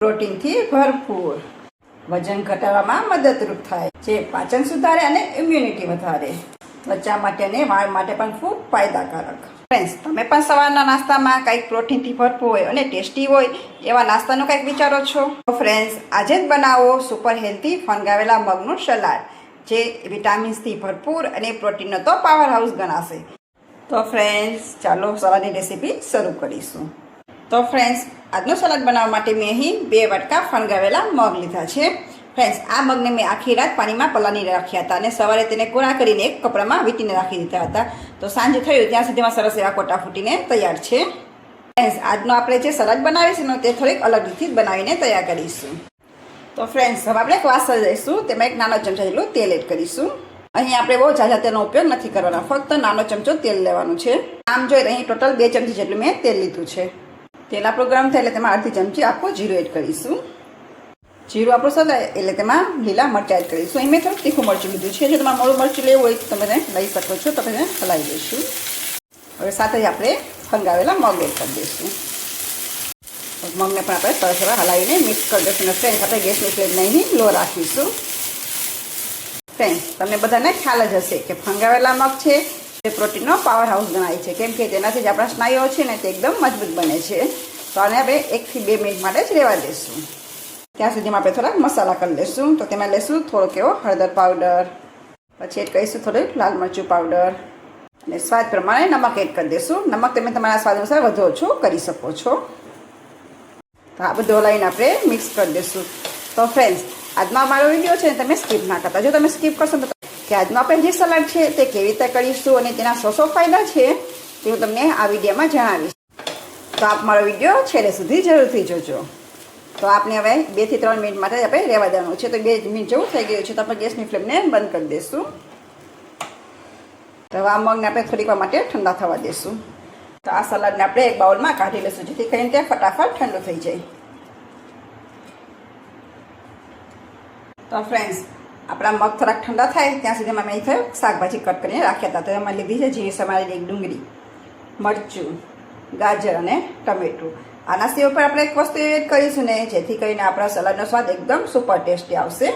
પ્રોટીનથી ભરપૂર, વજન ઘટાડવામાં મદદરૂપ થાય, જે પાચન સુધારે અને ઇમ્યુનિટી વધારે, ત્વચા માટે અને વાળ માટે પણ ખૂબ ફાયદાકારક. ફ્રેન્ડ્સ, તમે પણ સવારના નાસ્તામાં કંઈક પ્રોટીનથી ભરપૂર હોય અને ટેસ્ટી હોય એવા નાસ્તાનું કંઈક વિચારો છો? તો ફ્રેન્ડ્સ, આજે જ બનાવો સુપર હેલ્ધી ફણગાવેલા મગનું સલાડ, જે વિટામિન્સથી ભરપૂર અને પ્રોટીનનો તો પાવર હાઉસ ગણાશે. તો ફ્રેન્ડ્સ, ચાલો સલાડની રેસીપી શરૂ કરીશું. તો ફ્રેન્ડ્સ, આજનું સલાડ બનાવવા માટે મેં અહીં 2 વાટકા ફણગાવેલા મગ લીધા છે. ફ્રેન્ડ્સ, આ મગને મેં આખી રાત પાણીમાં પલાળીને રાખ્યા હતા અને સવારે તેને કોરા કરીને એક કપડામાં વીંટીને રાખી દીધા હતા. તો સાંજે થયું ત્યાં સુધીમાં સરસ એવા કોટા ફૂટીને તૈયાર છે. ફ્રેન્ડ્સ, આજનો આપણે જે સલાડ બનાવીશું તે થોડીક અલગ રીતથી બનાવીને તૈયાર કરીશું. તો ફ્રેન્ડ્સ, હવે આપણે એક વાસણ લઈશું, તેમાં એક નાનો ચમચા જેટલું તેલ એડ કરીશું. અહીં આપણે બહુ ઝાઝા તેલનો ઉપયોગ નથી કરવાનો, ફક્ત નાનો ચમચો તેલ લેવાનું છે. આમ જોઈએ અહીં ટોટલ 2 ચમચી જેટલું મેં તેલ લીધું છે. તેલ આપણું ગરમ થાય એટલે તેમાં અડધી ચમચી આખું જીરું એડ કરીશું. જીરું આપણું સલાય એટલે તેમાં લીલા મરચાં એડ કરીશું. અહીં મેં થોડું તીખું મરચું લીધું છે. જો તમારે મોડું મરચું લેવું હોય તો તમે લઈ શકો છો. તો તેને હલાવી દઈશું. હવે સાથે જ આપણે ફણગાવેલા મગ એડ કરી દઈશું. મગને પણ આપણે સરસ એવા હલાવીને મિક્સ કરી દઈશું. ફ્રેન્ડ્સ, આપણે ગેસની ફ્લેમને અહીં લો રાખીશું. ફ્રેન્ડ્સ, તમને બધાને ખ્યાલ જ હશે કે ફણગાવેલા મગ છે તે પ્રોટીનનો પાવર હાઉસ ગણાય છે, કેમ કે તેનાથી જ આપણા સ્નાયુઓ છે ને તે એકદમ મજબૂત બને છે. તો આને આપણે 1 થી 2 મિનિટ માટે જ રહેવા દઈશું. ત્યાં સુધીમાં આપણે થોડાક મસાલા કરી લઈશું. તો તેમાં લઈશું થોડોક એવો હળદર પાવડર, પછી એડ કરીશું થોડુંક લાલ મરચું પાવડર અને સ્વાદ પ્રમાણે નમક એડ કરી દઈશું. નમક તમે તમારા સ્વાદ અનુસાર વધુ ઓછું કરી શકો છો. તો આ બધું હલાવીને આપણે મિક્સ કરી દઈશું. તો ફ્રેન્ડ્સ, આજનો મારો વિડીયો છે તમે સ્કીપ ના કરતા. જો તમે સ્કીપ કરશો તો કે આજનો આપણે જે સલાડ છે તે કેવી રીતે કરીશું અને તેના શું ફાયદા છે તે હું તમને આ વિડીયોમાં જણાવીશ. તો આપ મારો વિડીયો છેલ્લે સુધી જરૂરથી જોજો. તો આપણે હવે 2 થી 3 મિનિટ માટે આપણે રહેવા દેવાનું છે. તો 2 મિનિટ જેવું થઈ ગયું છે તો આપણે ગેસની ફ્લેમને બંધ કરી દઈશું. તો આ મગને આપણે થોડીક વાર માટે ઠંડા થવા દઈશું. તો આ સલાડને આપણે એક બાઉલમાં કાઢી લઈશું, જેથી કરીને તે ફટાફટ ઠંડુ થઈ જાય. તો ફ્રેન્ડ્સ, આપણા મગ થોડાક ઠંડા થાય ત્યાં સુધીમાં મેં થયું શાકભાજી કટ કરીને રાખ્યા હતા. તો એમાં લીધી છે ઝીણી સમારેલી ડુંગળી, મરચું, ગાજર અને ટમેટું. આના સિવાય પર આપણે એક વસ્તુ એડ કરીશું ને, જેથી કરીને આપણા સલાડનો સ્વાદ એકદમ સુપર ટેસ્ટી આવશે.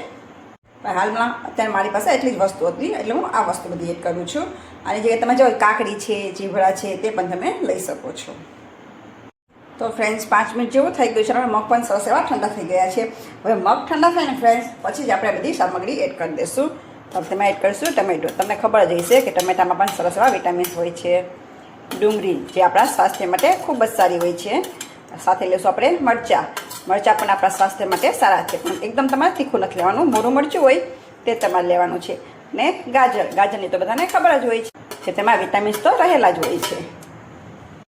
પણ હાલમાં અત્યારે મારી પાસે એટલી જ વસ્તુ હતી એટલે હું આ વસ્તુ બધી એડ કરું છું. અને જે તમે જો કાકડી છે, ચીવડા છે તે પણ તમે લઈ શકો છો. તો ફ્રેન્ડ્સ, 5 મિનિટ જેવું થઈ ગયું છે. આપણે મગ પણ સરસ એવા ઠંડા થઈ ગયા છે. હવે મગ ઠંડા થાય ને ફ્રેન્ડ્સ, પછી જ આપણે બધી સામગ્રી એડ કરી દઈશું. તો તેમાં એડ કરીશું ટમેટો. તમને ખબર જ હશે કે ટમેટામાં પણ સરસ એવા વિટામિન્સ હોય છે. ડુંગળી, જે આપણા સ્વાસ્થ્ય માટે ખૂબ જ સારી હોય છે. સાથે લઈશું આપણે મરચાં. મરચાં પણ આપણા સ્વાસ્થ્ય માટે સારા છે, પણ એકદમ તમારે તીખું નથી લેવાનું. મોરું મરચું હોય તે તમારે લેવાનું છે. ને ગાજર, ગાજરની તો બધાને ખબર જ હોય છે કે તેમાં વિટામિન્સ તો રહેલા જ હોય છે.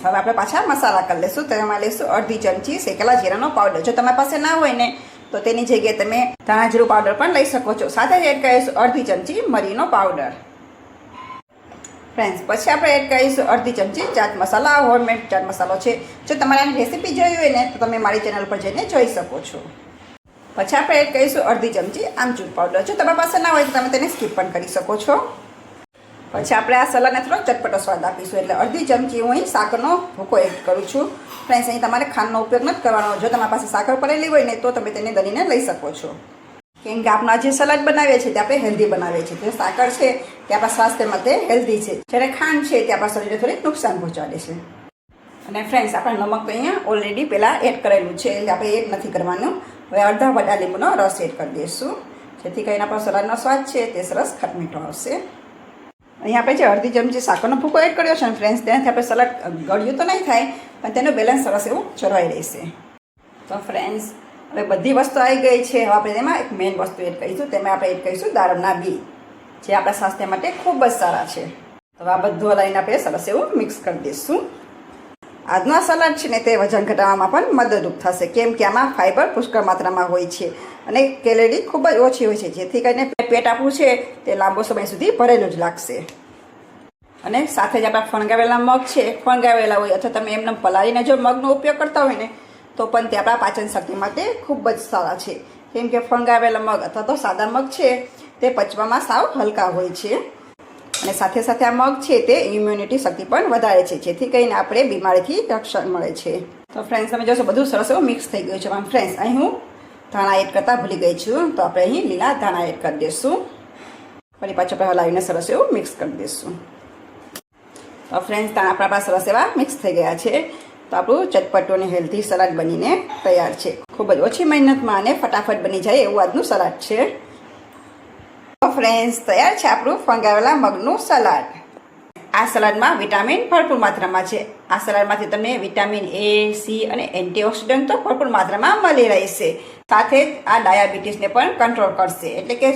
હવે આપણે પાછા મસાલા કરી લઈશું. તો એમાં લઈશું અડધી ચમચી શેકેલા જીરાનો પાવડર. જો તમારી પાસે ના હોય ને તો તેની જગ્યાએ તમે ધાણા જીરું પાવડર પણ લઈ શકો છો. સાથે જ એડ કરીશું અડધી ચમચી મરીનો પાવડર. ફ્રેન્ડ્સ, પછી આપણે એડ કરીશું અડધી ચમચી ચાટ મસાલા. હોમમેડ ચાટ મસાલો છે. જો તમારે આની રેસીપી જોઈ હોય ને તો તમે મારી ચેનલ પર જઈને જોઈ શકો છો. પછી આપણે એડ કરીશું અડધી ચમચી આમચૂર પાવડર. જો તમારી પાસે ના હોય તો તમે તેને સ્કીપ પણ કરી શકો છો. પછી આપણે આ સલાડને થોડો ચટપટો સ્વાદ આપીશું, એટલે અડધી ચમચી હું અહીં સાકરનો ભૂકો એડ કરું છું. ફ્રેન્ડ્સ, અહીં તમારે ખાંડનો ઉપયોગ નથી કરવાનો. જો તમારી પાસે સાકર પડેલી હોય ને તો તમે તેને દળીને લઈ શકો છો, કેમ કે આપણા જે સલાડ બનાવીએ છીએ તે આપણે હેલ્ધી બનાવીએ છીએ. જે સાકર છે તે આપણા સ્વાસ્થ્ય માટે હેલ્ધી છે, જ્યારે ખાંડ છે તે આપણા શરીરને થોડીક નુકસાન પહોંચાડે છે. અને ફ્રેન્ડ્સ, આપણે નમક તો અહીંયા ઓલરેડી પહેલાં એડ કરેલું છે એટલે આપણે એડ નથી કરવાનું. હવે અડધા વાટા લીંબુનો રસ એડ કરી દઈશું, જેથી કરીને આપણો સલાડનો સ્વાદ છે તે સરસ ખટમીઠો આવશે. અહીંયા આપણે જે અડધી ચમચી સાકરનો ભૂકો એડ કર્યો છે ને ફ્રેન્ડ્સ, તેનાથી આપણે સલાડ ગળ્યું તો નહીં થાય, પણ તેનું બેલેન્સ સરસ એવું જળવાઈ રહેશે. તો ફ્રેન્ડ્સ, હવે બધી વસ્તુ આવી ગઈ છે. હવે આપણે તેમાં એક મેઇન વસ્તુ એડ કરીશું. તેમાં આપણે એડ કરીશું દાડમના બી, જે આપણા સ્વાસ્થ્ય માટે ખૂબ જ સારા છે. તો આ બધું હલાવીને આપણે સરસ એવું મિક્સ કરી દઈશું. આજનો સલાડ છે ને તે વજન ઘટાડવામાં પણ મદદરૂપ થશે, કેમ કે આમાં ફાઇબર પુષ્કળ માત્રામાં હોય છે અને કેલરી ખૂબ જ ઓછી હોય છે, જેથી કરીને પેટ આપણું છે તે લાંબો સમય સુધી ભરેલું જ લાગશે. અને સાથે જ આપણા ફણગાવેલા મગ છે, ફણગાવેલા હોય અથવા તમે એમને પલાળીને જો મગનો ઉપયોગ કરતા હોય ને તો પણ તે આપણા પાચન શક્તિ માટે ખૂબ જ સારા છે, કેમ કે ફણગાવેલા મગ અથવા તો સાદા મગ છે તે પચવામાં સાવ હલકા હોય છે. અને સાથે સાથે આ મગ છે તે ઇમ્યુનિટી શક્તિ પણ વધારે છે, જેથી કરીને આપણે બીમારીથી રક્ષણ મળે છે. તો ફ્રેન્ડ્સ તમે જોશો બધું સરસ એવું મિક્સ થઈ ગયું છે. પણ ફ્રેન્ડ્સ અહીં હું ધાણા એડ કરતાં ભૂલી ગઈ છું, તો આપણે અહીં લીલા ધાણા એડ કરી દઈશું. ફરી પાછું આપણે હલાવીને સરસ એવું મિક્સ કરી દઈશું. તો ફ્રેન્ડ્સ ધાણા આપણા સરસ એવા મિક્સ થઈ ગયા છે. તો આપણું ચટપટું અને હેલ્ધી સલાડ બનીને તૈયાર છે. ખૂબ જ ઓછી મહેનતમાં અને ફટાફટ બની જાય એવું આજનું સલાડ છે. તો ફ્રેન્ડ્સ તૈયાર છે આપણું ફણગાવેલા મગનું સલાડ. આ સલાડમાં વિટામિન ભરપૂર માત્રામાં છે. આ સલાડમાંથી તમને વિટામિન A, C અને એન્ટીઓક્સિડન્ટ તો ભરપૂર માત્રામાં મળી રહેશે. સાથે જ આ ડાયાબિટીસને પણ કંટ્રોલ કરશે, એટલે કે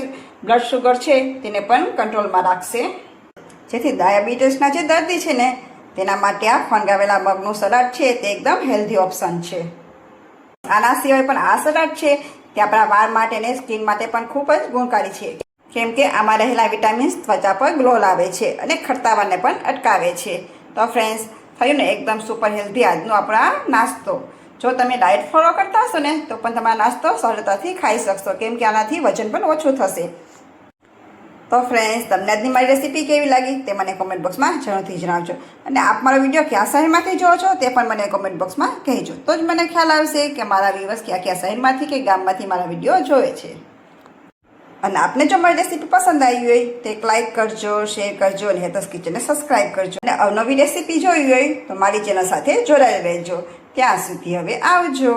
બ્લડ શુગર છે તેને પણ કંટ્રોલમાં રાખશે. જેથી ડાયાબિટીસના જે દર્દી છે ને તેના માટે આ ફણગાવેલા મગનું સલાડ છે તે એકદમ હેલ્ધી ઓપ્શન છે. આના સિવાય પણ આ સલાડ છે તે આપણા વાળ માટે અને સ્કિન માટે પણ ખૂબ જ ગુણકારી છે, કેમ કે આમાં રહેલા વિટામિન્સ ત્વચા પર ગ્લો લાવે છે અને ખરતાવાને પણ અટકાવે છે. તો ફ્રેન્ડ્સ થયું ને એકદમ સુપર હેલ્ધી આજનો આપણા નાસ્તો. જો તમે ડાયટ ફોલો કરતા હશો ને તો પણ તમારો નાસ્તો સરળતાથી ખાઈ શકશો, કેમ કે આનાથી વજન પણ ઓછું થશે. તો ફ્રેન્ડ્સ તમને આજની મારી રેસીપી કેવી લાગી તે મને કોમેન્ટ બોક્સમાં જરૂરથી જણાવજો. અને આપ મારો વિડીયો કયા શહેરમાંથી જોવો છો તે પણ મને કોમેન્ટ બોક્સમાં કહેજો, તો જ મને ખ્યાલ આવશે કે મારા વ્યુઅર્સ કયા શહેરમાંથી કે ગામમાંથી મારા વિડીયો જોવે છે. અને આપને જો મારી રેસીપી પસંદ આવી હોય તો એક લાઇક કરજો, શેર કરજો અને હેતસ કિચનને સબસ્ક્રાઈબ કરજો. અને અવનવી રેસીપી જોઈ હોય તો મારી ચેનલ સાથે જોડાયેલ રહેજો. ત્યાં સુધી હવે આવજો.